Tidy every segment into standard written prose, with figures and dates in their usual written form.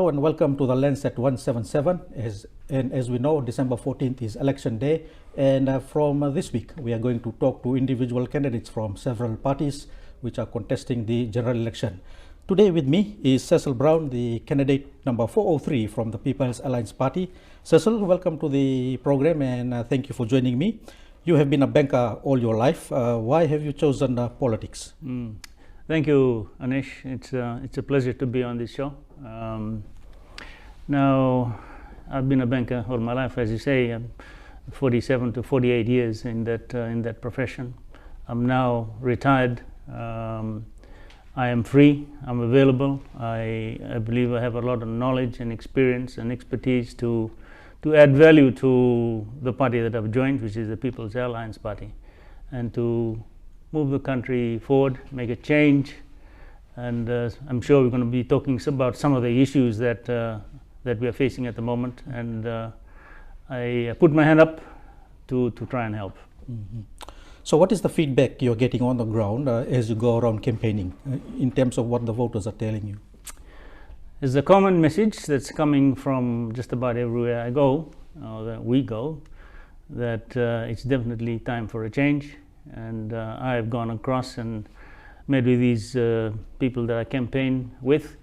Hello and welcome to the Lens at 177. As we know, December 14th is election day, and from this week we are going to talk to individual candidates from several parties which are contesting the general election. Today with me is Cecil Brown, the candidate number 403 from the People's Alliance Party. Cecil, welcome to the program, and thank you for joining me. You have been a banker all your life. Why have you chosen politics? Thank you, Anish. It's a pleasure to be on this show. Now, I've been a banker all my life, as you say, 47 to 48 years in that profession. I'm now retired. I am free. I'm available. I believe I have a lot of knowledge and experience and expertise to add value to the party that I've joined, which is the People's Alliance Party, and to move the country forward, make a change. And I'm sure we're going to be talking about some of the issues that we are facing at the moment. And I put my hand up to try and help. Mm-hmm. So what is the feedback you're getting on the ground as you go around campaigning in terms of what the voters are telling you? There's a common message that's coming from just about everywhere I go, or that we go, that it's definitely time for a change. And I've gone across and met with these people that I campaign with,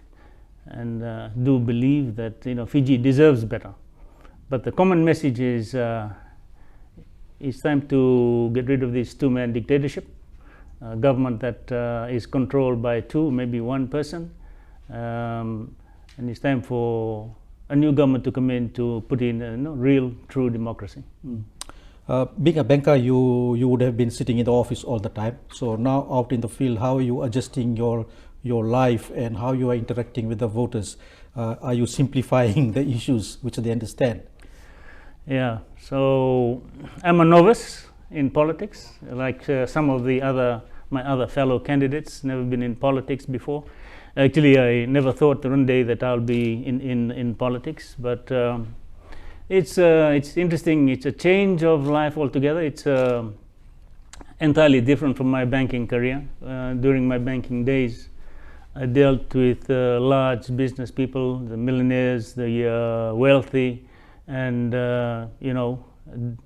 and do believe that Fiji deserves better. But the common message is it's time to get rid of this two-man dictatorship, government that is controlled by two, maybe one person, and it's time for a new government to come in to put in real, true democracy. Being a banker, you would have been sitting in the office all the time. So now out in the field, how are you adjusting your life and how you are interacting with the voters? Are you simplifying the issues which they understand? Yeah, so I'm a novice in politics, like some of my other fellow candidates. Never been in politics before. Actually, I never thought one day that I'll be in politics, but it's interesting. It's a change of life altogether. It's entirely different from my banking career. During my banking days, I dealt with large business people, the millionaires, the wealthy, and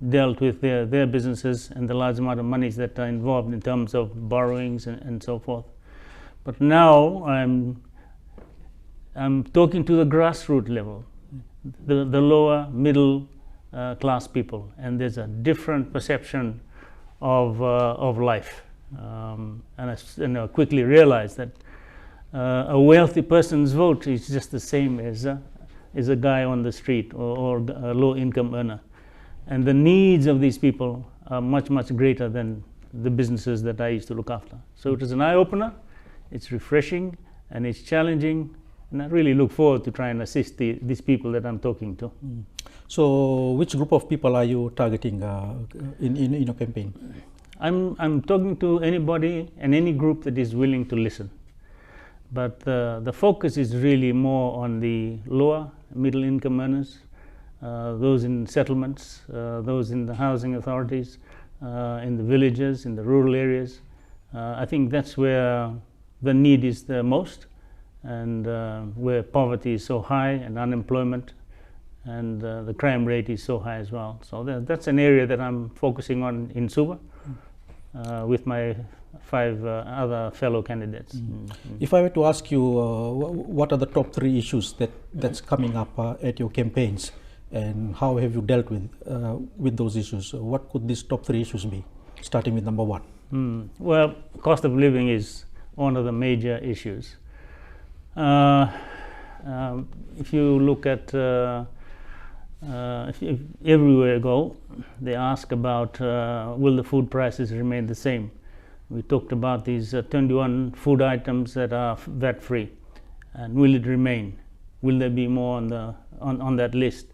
dealt with their businesses and the large amount of monies that are involved in terms of borrowings and so forth. But now I'm talking to the grassroots level, the lower middle class people, and there's a different perception of life. And I quickly realized that a wealthy person's vote is just the same as a guy on the street or a low income earner, and the needs of these people are much greater than the businesses that I used to look after. So it is an eye opener. It's refreshing and it's challenging. And I really look forward to trying to assist these people that I'm talking to. So, which group of people are you targeting in your campaign? I'm talking to anybody and any group that is willing to listen. But the focus is really more on the lower middle income earners, those in settlements, those in the housing authorities, in the villages, in the rural areas. I think that's where the need is the most, and where poverty is so high and unemployment and the crime rate is so high as well. So that's an area that I'm focusing on in Suva with my 5 other fellow candidates. If I were to ask you, what are the top 3 issues that's coming up at your campaigns, and how have you dealt with those issues? What could these top 3 issues be, starting with number 1? Well, cost of living is one of the major issues. If you look at if everywhere you go, they ask about will the food prices remain the same. We talked about these 21 food items that are VAT free, and will it remain? Will there be more on that list?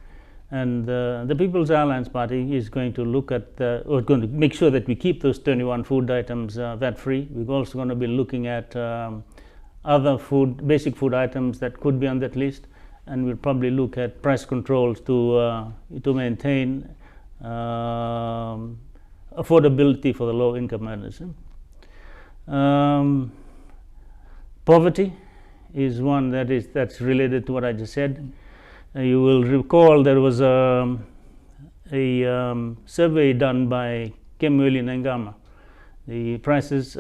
And the People's Alliance Party is going to look at or going to make sure that we keep those 21 food items VAT free. We're also going to be looking at other basic food items that could be on that list, and we'll probably look at price controls to maintain affordability for the low income earners. Poverty is one that's related to what I just said. You will recall there was a survey done by Kemweli Nangama, the prices,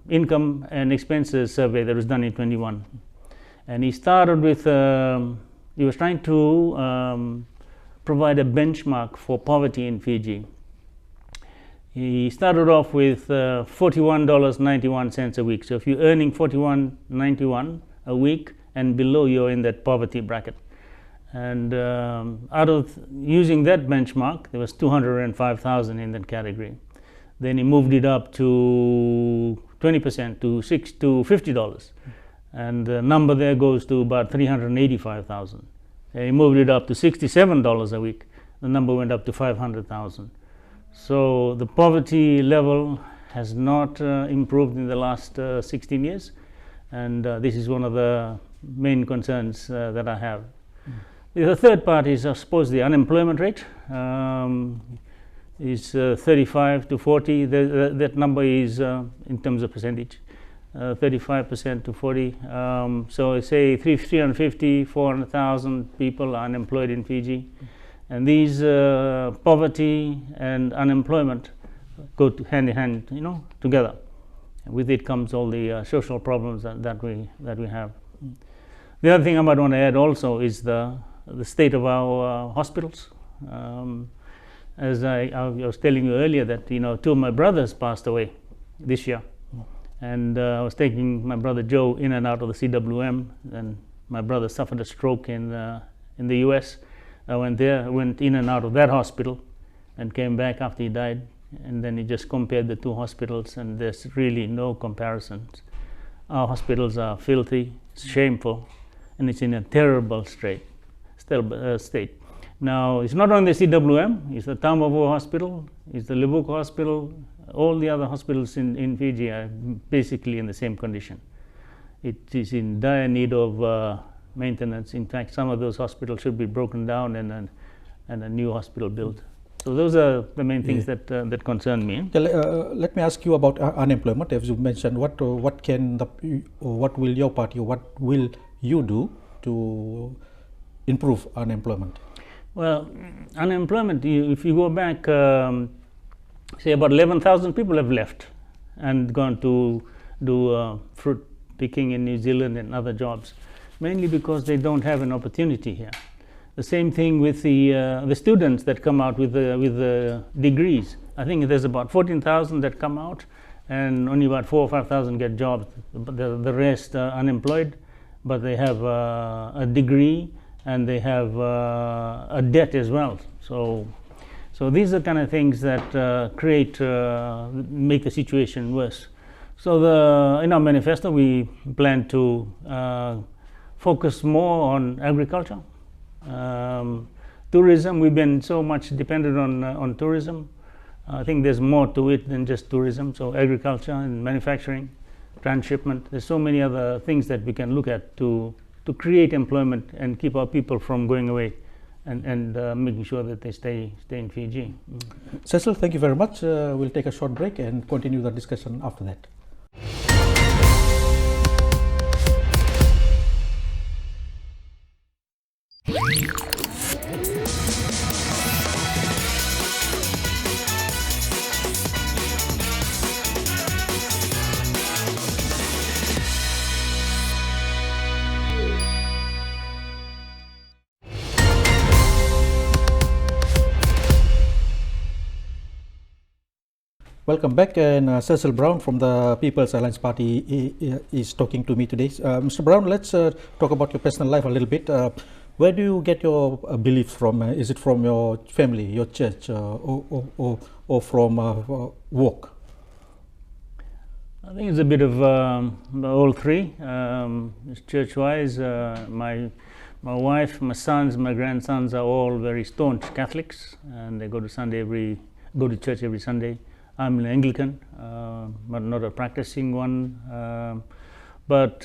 income and expenses survey that was done in 21. And he started with, he was trying to provide a benchmark for poverty in Fiji. He started off with $41.91 a week. So if you're earning $41.91 a week and below, you're in that poverty bracket. And out of using that benchmark, there was 205,000 in that category. Then he moved it up to 20% to $50, and the number there goes to about 385,000. He moved it up to $67 a week. The number went up to 500,000. So the poverty level has not improved in the last 16 years, and this is one of the main concerns that I have. The third part is, I suppose, the unemployment rate is 35 to 40. That number is, in terms of percentage, 35% to 40. So say 350, 400,000 people are unemployed in Fiji. And these poverty and unemployment go hand in hand, together. And with it comes all the social problems that we have. The other thing I might want to add also is the state of our hospitals. As I was telling you earlier that two of my brothers passed away this year, and I was taking my brother Joe in and out of the CWM, and my brother suffered a stroke in the US. I went in and out of that hospital, and came back after he died. And then he just compared the two hospitals, and there's really no comparisons. Our hospitals are filthy, shameful, and it's in a terrible state. Now, it's not only the CWM, it's the Tamavo Hospital, it's the Libuko Hospital. All the other hospitals in Fiji are basically in the same condition. It is in dire need of maintenance. In fact, some of those hospitals should be broken down and a new hospital built. So those are the main things that concern me. Let me ask you about unemployment. As you mentioned, what will your party, what will you do to improve unemployment? Well, unemployment, if you go back, say about 11,000 people have left and gone to do fruit picking in New Zealand and other jobs, mainly because they don't have an opportunity here. The same thing with the students that come out with the degrees. I think there's about 14,000 that come out, and only about 4,000 or 5,000 get jobs. The rest are unemployed, but they have a degree and they have a debt as well. So these are kind of things that make the situation worse. So in our manifesto, we plan to focus more on agriculture. Tourism, we've been so much dependent on tourism. I think there's more to it than just tourism. So agriculture and manufacturing, transshipment, there's so many other things that we can look at to create employment and keep our people from going away, and making sure that they stay in Fiji. Cecil, thank you very much. We'll take a short break and continue the discussion after that. Welcome back, and Cecil Brown from the People's Alliance Party is talking to me today. Mr. Brown, let's talk about your personal life a little bit. Where do you get your beliefs from? Is it from your family, your church, or from work? I think it's a bit of all three. Church-wise, my wife, my sons, my grandsons are all very staunch Catholics, and they go to church every Sunday. I'm an Anglican, but not a practicing one. But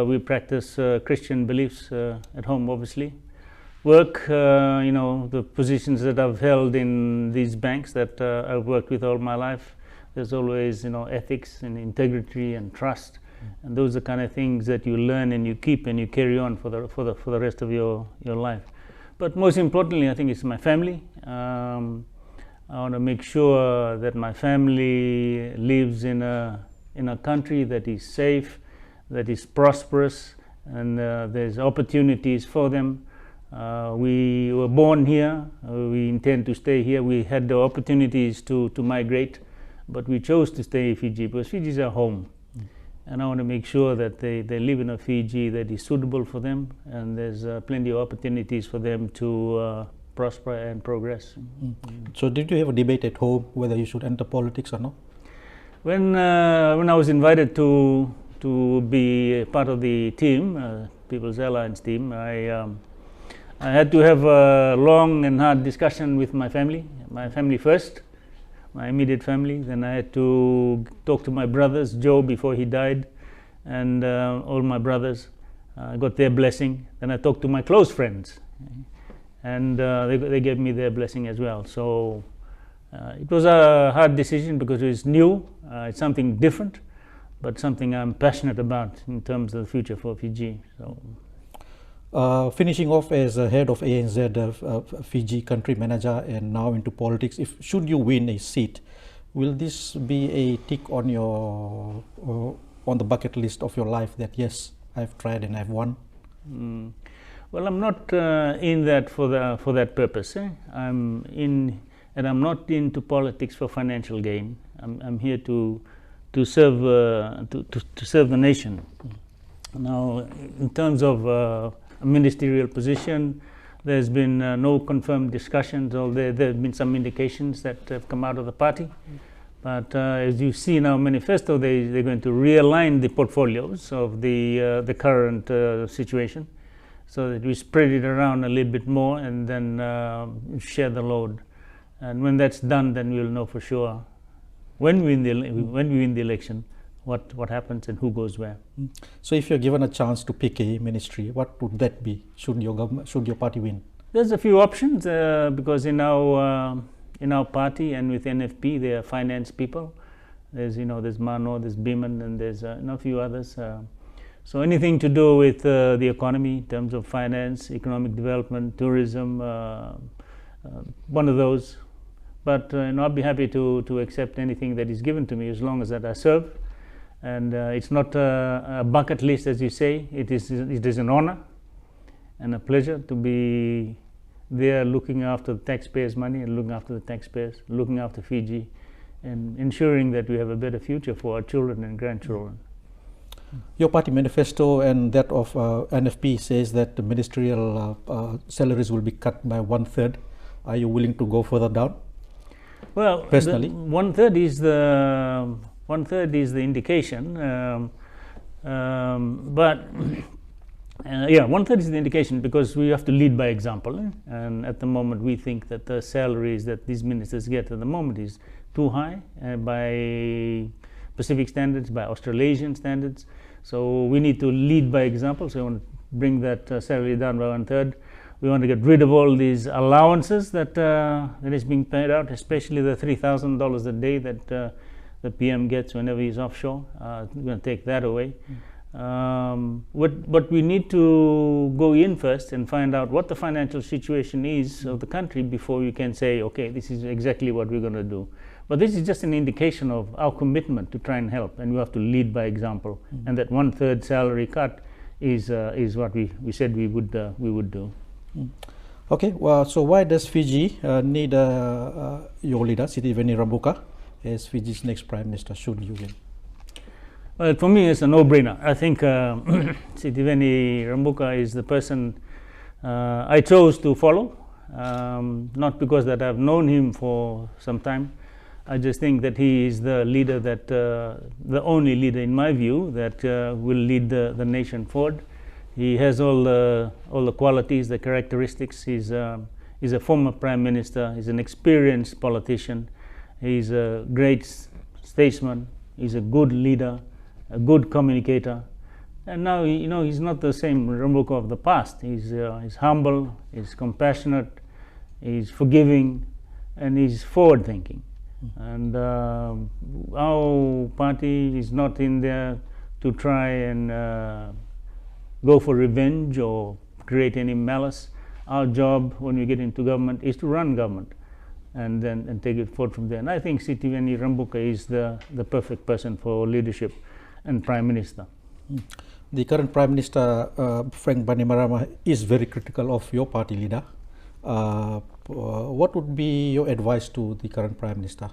we practice Christian beliefs at home, obviously. Work, the positions that I've held in these banks that I've worked with all my life, there's always, ethics and integrity and trust. And those are the kind of things that you learn and you keep and you carry on for the rest of your life. But most importantly, I think it's my family. I want to make sure that my family lives in a country that is safe, that is prosperous, and there's opportunities for them. We were born here, we intend to stay here. We had the opportunities to migrate, but we chose to stay in Fiji because Fiji is our home. And I want to make sure that they live in a Fiji that is suitable for them, and there's plenty of opportunities for them to prosper and progress. So did you have a debate at home whether you should enter politics or not? When I was invited to be a part of the team, People's Alliance team, I had to have a long and hard discussion with my family first, my immediate family. Then I had to talk to my brothers, Joe before he died, and all my brothers. I got their blessing. Then I talked to my close friends, and they gave me their blessing as well. So it was a hard decision because it's new, it's something different, but something I'm passionate about in terms of the future for Fiji. So. Finishing off as a head of ANZ Fiji country manager and now into politics, should you win a seat, will this be a tick on your on the bucket list of your life that yes, I've tried and I've won? Well, I'm not in that for that purpose. I'm not into politics for financial gain. I'm here to serve the nation. Now, in terms of a ministerial position, there's been no confirmed discussions, although there have been some indications that have come out of the party. But as you see in our manifesto, they're going to realign the portfolios of the current situation, so that we spread it around a little bit more and then share the load. And when that's done, then we'll know for sure when we win the election what happens and who goes where. So if you're given a chance to pick a ministry, what would that be? Should your party win? There's a few options because in our party and with NFP there are finance people. There's Mano, there's Biman, and there's a few others. So anything to do with the economy in terms of finance, economic development, tourism, one of those. But I'll be happy to accept anything that is given to me as long as that I serve. And it's not a bucket list, as you say. It is an honor and a pleasure to be there looking after the taxpayers' money and looking after the taxpayers, looking after Fiji, and ensuring that we have a better future for our children and grandchildren. Your party manifesto and that of NFP says that the ministerial salaries will be cut by 1/3. Are you willing to go further down? Well, personally, 1/3 is the indication, but 1/3 is the indication because we have to lead by example. And at the moment, we think that the salaries that these ministers get at the moment is too high by Pacific standards, by Australasian standards. So we need to lead by example. So we want to bring that salary down by 1/3. We want to get rid of all these allowances that is being paid out, especially the $3,000 a day that the PM gets whenever he's offshore. We're going to take that away. But we need to go in first and find out what the financial situation is of the country before we can say, okay, this is exactly what we're going to do. But this is just an indication of our commitment to try and help, and we have to lead by example. And that 1/3 salary cut is what we said we would do. Okay, well, so why does Fiji need your leader, Sitiveni Rabuka, as Fiji's next Prime Minister, should you win? Well, for me, it's a no-brainer. I think Sitiveni Rabuka is the person I chose to follow, not because that I've known him for some time. I just think that he is the leader the only leader in my view that will lead the nation forward. He has all the qualities, the characteristics. He's a former Prime Minister. He's an experienced politician. He's a great statesman. He's a good leader, a good communicator. And now, he's not the same Rabuka of the past. He's humble, he's compassionate, he's forgiving, and he's forward-thinking. And our party is not in there to try and go for revenge or create any malice. Our job when we get into government is to run government and then take it forward from there. And I think Sitiveni Rambuka is the perfect person for leadership and Prime Minister. The current Prime Minister, Frank Bainimarama, is very critical of your party leader. What would be your advice to the current Prime Minister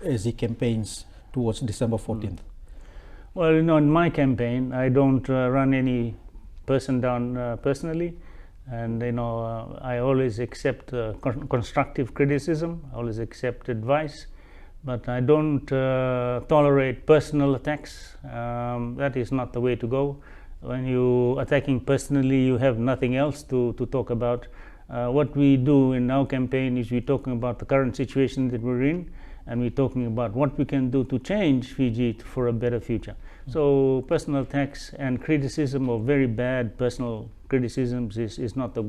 as he campaigns towards December 14th? Well, in my campaign, I don't run any person down personally. And I always accept constructive criticism, I always accept advice, but I don't tolerate personal attacks. That is not the way to go. When you attacking personally, you have nothing else to talk about. What we do in our campaign is we're talking about the current situation that we're in, and we're talking about what we can do to change Fiji for a better future. So personal attacks and criticism of very bad personal criticisms is not the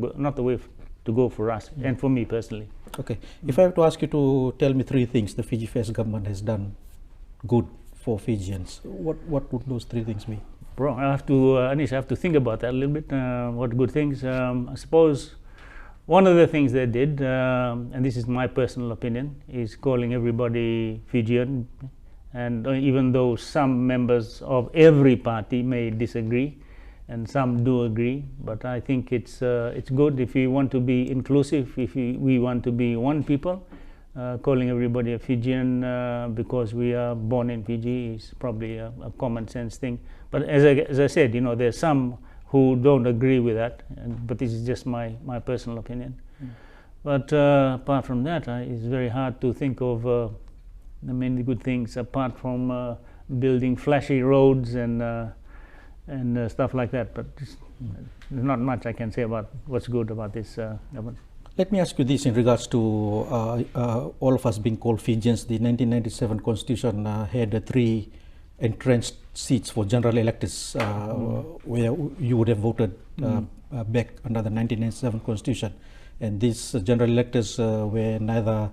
way to go for us and for me personally. Okay. If I have to ask you to tell me 3 things the Fiji First government has done good for Fijians, what would those 3 things be? Bro, Anish, I have to think about that a little bit. What good things? I suppose one of the things they did, and this is my personal opinion, is calling everybody Fijian. And even though some members of every party may disagree, and some do agree, but I think it's good if we want to be inclusive, if we want to be one people. Calling everybody a Fijian because we are born in Fiji is probably a common sense thing. But as I said, there's some who don't agree with that, but this is just my personal opinion. But apart from that, it's very hard to think of many good things apart from building flashy roads and stuff like that. But there's not much I can say about what's good about this government. Let me ask you this in regards to all of us being called Fijians. The 1997 Constitution had 3 entrenched seats for general electors where you would have voted back under the 1997 Constitution. And these general electors were neither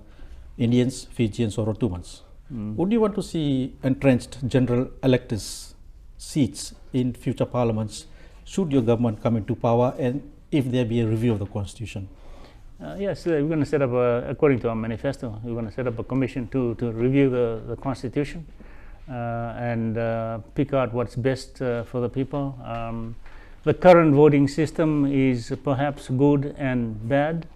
Indians, Fijians or Ottomans. Would you want to see entrenched general electors seats in future parliaments should your government come into power and if there be a review of the Constitution? Yes, we're going to set up, according to our manifesto, we're going to set up a commission to review the Constitution and pick out what's best for the people. The current voting system is perhaps good and bad.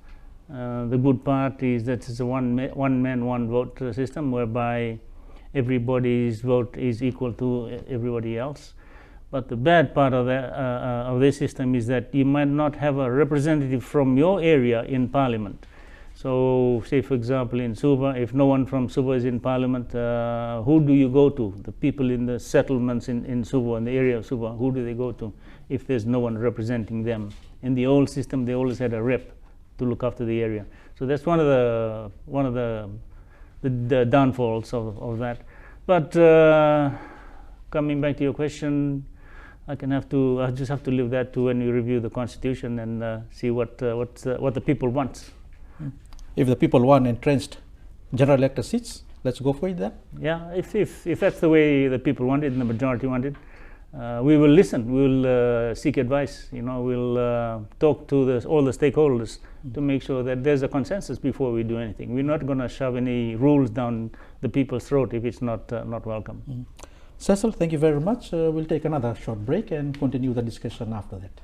The good part is that it's a one man, one vote system whereby everybody's vote is equal to everybody else. But the bad part of this system is that you might not have a representative from your area in parliament. So say for example in Suva, if no one from Suva is in parliament, who do you go to? The people in the settlements in Suva, in the area of Suva, who do they go to if there's no one representing them? In the old system they always had a rep to look after the area. So that's one of the downfalls of that. But coming back to your question, I just have to leave that to when you review the Constitution and see what the people want. If the people want entrenched general elector seats, let's go for it then. Yeah, if that's the way the people want it and the majority want it, we will listen. We will seek advice. We'll talk to all the stakeholders to make sure that there's a consensus before we do anything. We're not going to shove any rules down the people's throat if it's not welcome. Cecil, thank you very much. We'll take another short break and continue the discussion after that.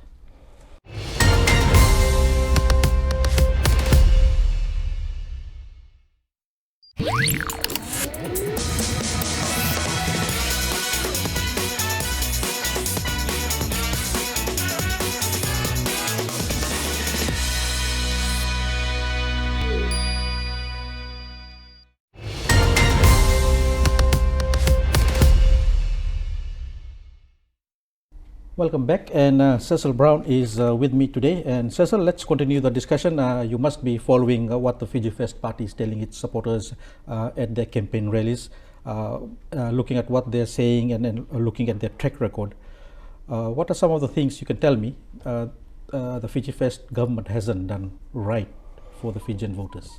Welcome back, and Cecil Brown is with me today. And Cecil, let's continue the discussion. You must be following what the Fiji First Party is telling its supporters at their campaign rallies, looking at what they're saying and then looking at their track record. What are some of the things you can tell me the Fiji First government hasn't done right for the Fijian voters?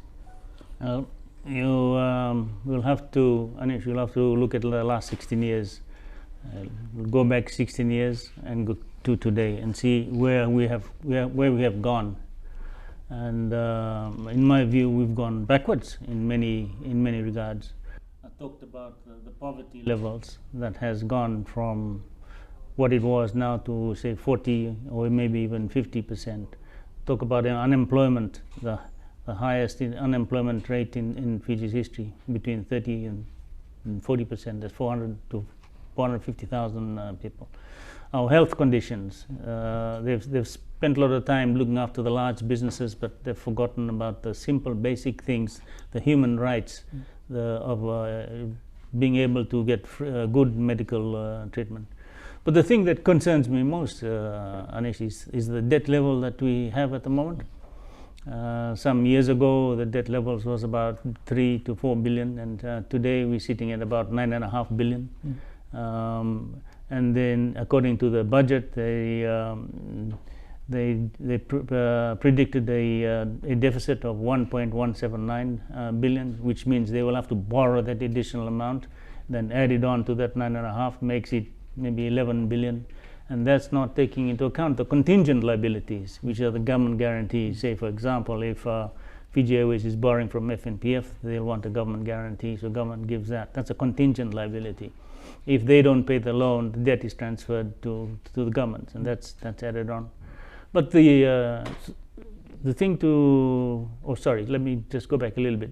You will have to, Anish, you'll have to look at the last 16 years. Go back 16 years and go to today and see where we have gone. And in my view, we've gone backwards in many regards. I talked about the poverty levels that has gone from what it was now to say 40 or maybe even 50%. Talk about unemployment, the highest unemployment rate in Fiji's history, between 30 and 40%. That's 400 to 450,000 people. Our health conditions, they've spent a lot of time looking after the large businesses, but they've forgotten about the simple basic things, the human rights of being able to get good medical treatment. But the thing that concerns me most, Anish, is the debt level that we have at the moment. Some years ago, the debt levels was about 3 to 4 billion, and today we're sitting at about 9.5 billion. And then, according to the budget, they predicted a deficit of 1.179 billion, which means they will have to borrow that additional amount, then add it on to that 9.5, makes it maybe 11 billion. And that's not taking into account the contingent liabilities, which are the government guarantees. Say, for example, if Fiji Airways is borrowing from FNPF, they'll want a government guarantee, so government gives that. That's a contingent liability. If they don't pay the loan, the debt is transferred to the government, and that's added on. But the thing to, let me just go back a little bit.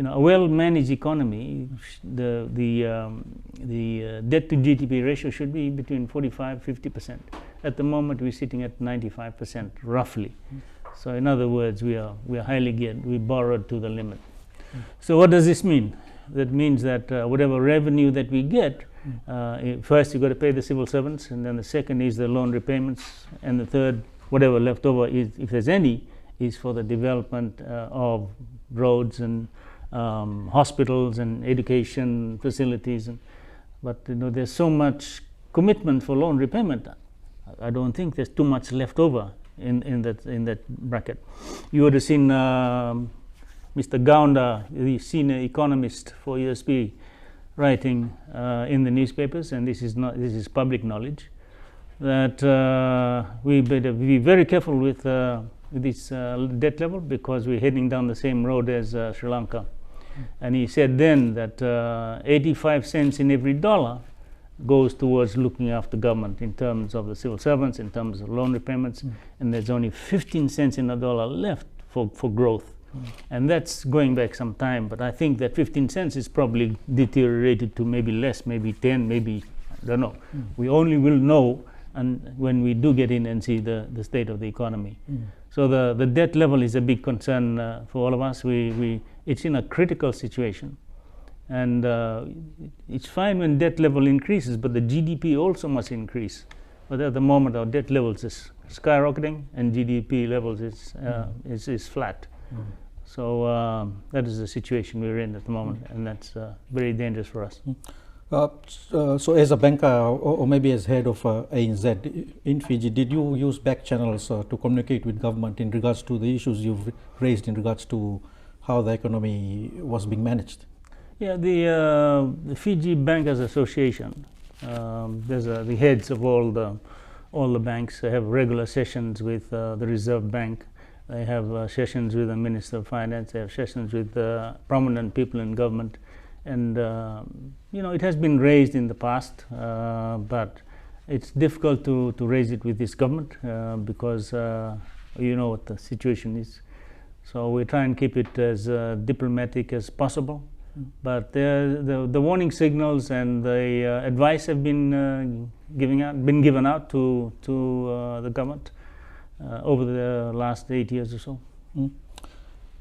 A well-managed economy, the debt to GDP ratio should be between 45-50%. At the moment, we're sitting at 95%, roughly. So, in other words, we are highly geared. We borrowed to the limit. So, what does this mean? That means that whatever revenue that we get, first you've got to pay the civil servants, and then the second is the loan repayments, and the third, whatever left over is, if there's any, is for the development of roads and hospitals and education facilities. But there's so much commitment for loan repayment. I don't think there's too much left over in that bracket. You would have seen Mr. Gaunda, the senior economist for USP, writing in the newspapers, and this is public knowledge, that we better be very careful with this debt level, because we're heading down the same road as Sri Lanka. And he said then that 85 cents in every dollar goes towards looking after government in terms of the civil servants, in terms of loan repayments, and there's only 15 cents in a dollar left for growth. And that's going back some time, but I think that 15 cents is probably deteriorated to maybe less, maybe 10, maybe, I don't know. We only will know when we do get in and see the state of the economy. So the debt level is a big concern for all of us. It's in a critical situation, and it's fine when debt level increases, but the GDP also must increase. But at the moment, our debt levels is skyrocketing, and GDP levels is flat. So that is the situation we're in at the moment, and that's very dangerous for us. So as a banker, or maybe as head of ANZ in Fiji, did you use back channels to communicate with government in regards to the issues you've raised in regards to how the economy was being managed? Yeah, the Fiji Bankers Association, there's the heads of all the banks. They have regular sessions with the Reserve Bank. They have sessions with the Minister of Finance. They have sessions with prominent people in government. And it has been raised in the past, but it's difficult to raise it with this government because you know what the situation is. So we try and keep it as diplomatic as possible. But the warning signals and the advice have been given out to the government over the last 8 years or so.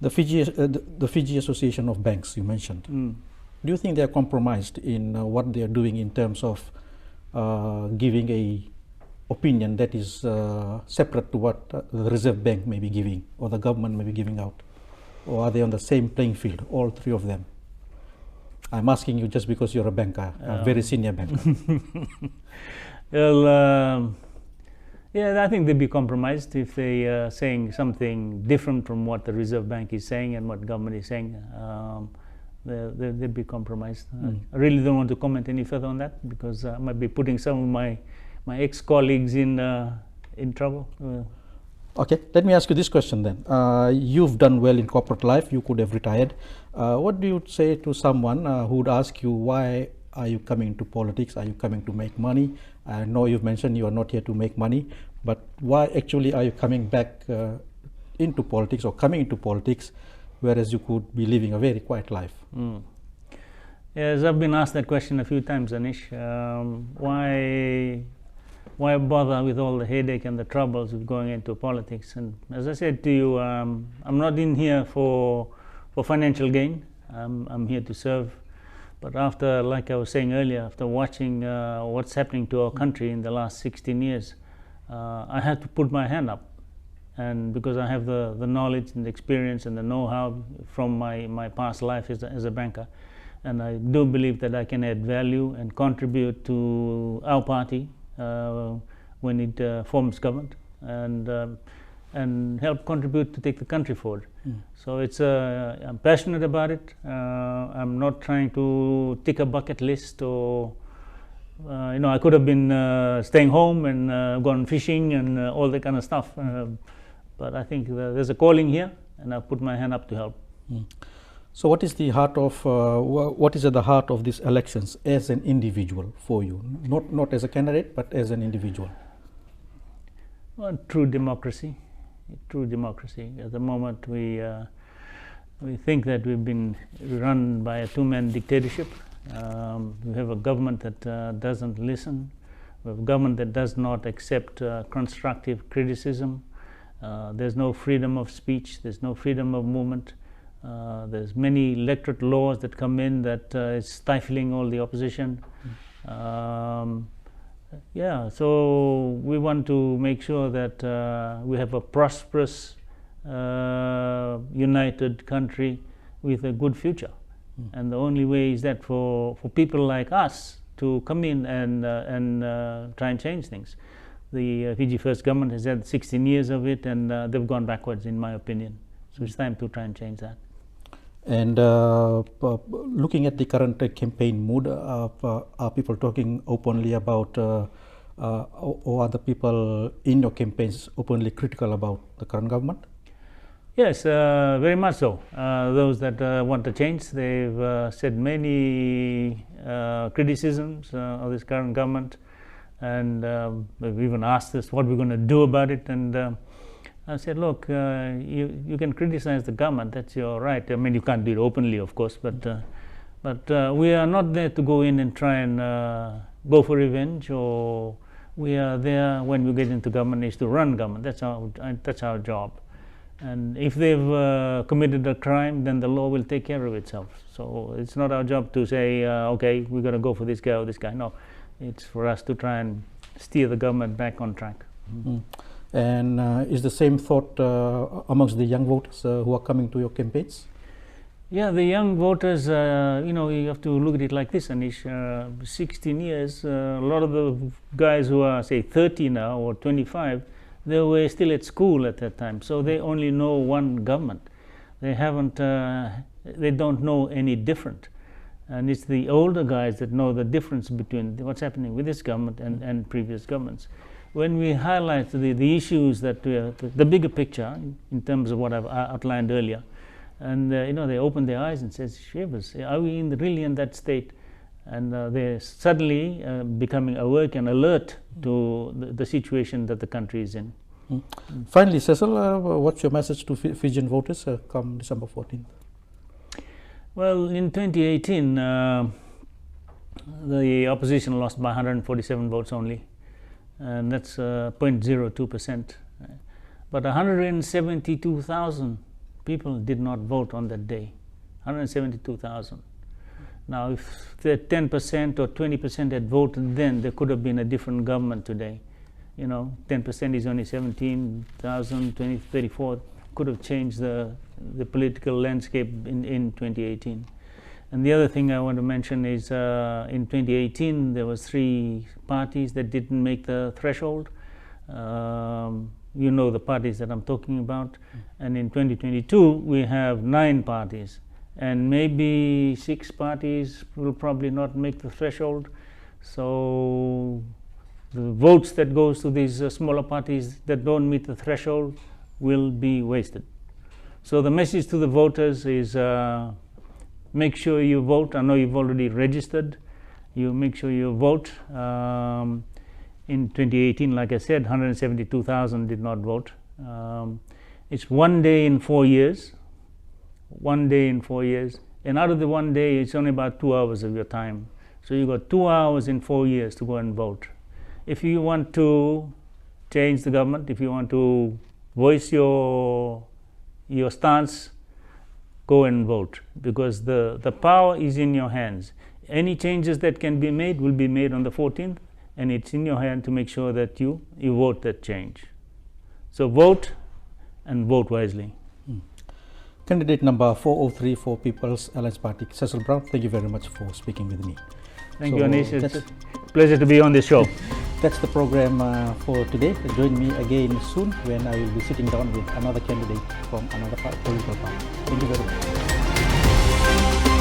The Fiji Association of Banks you mentioned. Do you think they are compromised in what they are doing in terms of giving a opinion that is separate to what the Reserve Bank may be giving or the government may be giving out? Or are they on the same playing field, all three of them? I'm asking you just because you're a banker, a very senior banker. Well, yeah, I think they'd be compromised if they are saying something different from what the Reserve Bank is saying and what government is saying. they'd be compromised. I really don't want to comment any further on that, because I might be putting some of my ex-colleagues in trouble. Okay, let me ask you this question then. You've done well in corporate life, you could have retired. What do you say to someone who would ask you, why are you coming into politics? Are you coming to make money? I know you've mentioned you are not here to make money, but why actually are you coming back into politics, or coming into politics, whereas you could be living a very quiet life? Yes, I've been asked that question a few times, Anish. Why bother with all the headache and the troubles of going into politics? And as I said to you, I'm not in here for financial gain. I'm here to serve. But after, like I was saying earlier, after watching what's happening to our country in the last 16 years, I had to put my hand up. And because I have the knowledge and the experience and the know-how from my past life as a banker, and I do believe that I can add value and contribute to our party when it forms government, and help contribute to take the country forward. So I'm passionate about it. I'm not trying to tick a bucket list, or I could have been staying home and gone fishing and all that kind of stuff. But I think there's a calling here, and I've put my hand up to help. So what is the heart of what is at the heart of these elections as an individual for you? Not as a candidate, but as an individual. Well, true democracy. True democracy. At the moment, we think that we've been run by a two-man dictatorship. We have a government that doesn't listen. We have a government that does not accept constructive criticism. There's no freedom of speech. There's no freedom of movement. There's many electorate laws that come in that is stifling all the opposition. So we want to make sure that we have a prosperous, united country with a good future. And the only way is that for people like us to come in and try and change things. The Fiji First government has had 16 years of it, and they've gone backwards, in my opinion. So it's time to try and change that. And looking at the current campaign mood, are people talking openly about, or are the people in your campaigns openly critical about the current government? Yes, very much so. Those that want to change, they've said many criticisms of this current government, and they've even asked us what we're going to do about it. And I said, look, you can criticize the government, that's your right. I mean, you can't do it openly, of course, but we are not there to go in and try and go for revenge, or we are there when we get into government is to run government. That's our job. And if they've committed a crime, then the law will take care of itself. So it's not our job to say, okay, we're going to go for this guy or this guy. No, it's for us to try and steer the government back on track. And is the same thought amongst the young voters who are coming to your campaigns? Yeah, the young voters, you have to look at it like this, Anish. 16 years, a lot of the guys who are, say, 30 now or 25, they were still at school at that time. So they only know one government. They don't know any different. And it's the older guys that know the difference between what's happening with this government and previous governments. When we highlight the issues that the bigger picture in terms of what I've outlined earlier, and they open their eyes and says, "Shivers, are we really in that state?" And they're suddenly becoming awake and alert to the situation that the country is in. Finally, Cecil, what's your message to Fijian voters come December 14th? Well, in 2018, the opposition lost by 147 votes only, and that's 0.02%. But 172,000 people did not vote on that day. 172,000. Now, if the 10% or 20% had voted then, there could have been a different government today. 10% is only 17,000, 34 could have changed the political landscape in 2018. And the other thing I want to mention is in 2018 there was 3 parties that didn't make the threshold. The parties that I'm talking about. And in 2022 we have 9 parties, and maybe 6 parties will probably not make the threshold. So the votes that goes to these smaller parties that don't meet the threshold will be wasted. So the message to the voters is make sure you vote. I know you've already registered. You make sure you vote. In 2018, like I said, 172,000 did not vote. It's 1 day in 4 years. 1 day in 4 years. And out of the 1 day, it's only about 2 hours of your time. So you've got 2 hours in 4 years to go and vote. If you want to change the government, if you want to voice your stance, go and vote, because the power is in your hands. Any changes that can be made will be made on the 14th, and it's in your hand to make sure that you vote that change. So vote, and vote wisely. Candidate number 403 for People's Alliance Party, Cecil Brown, thank you very much for speaking with me. Thank you, Anish. It's a pleasure to be on this show. That's the program for today. Join me again soon when I will be sitting down with another candidate from another political party. Thank you very much.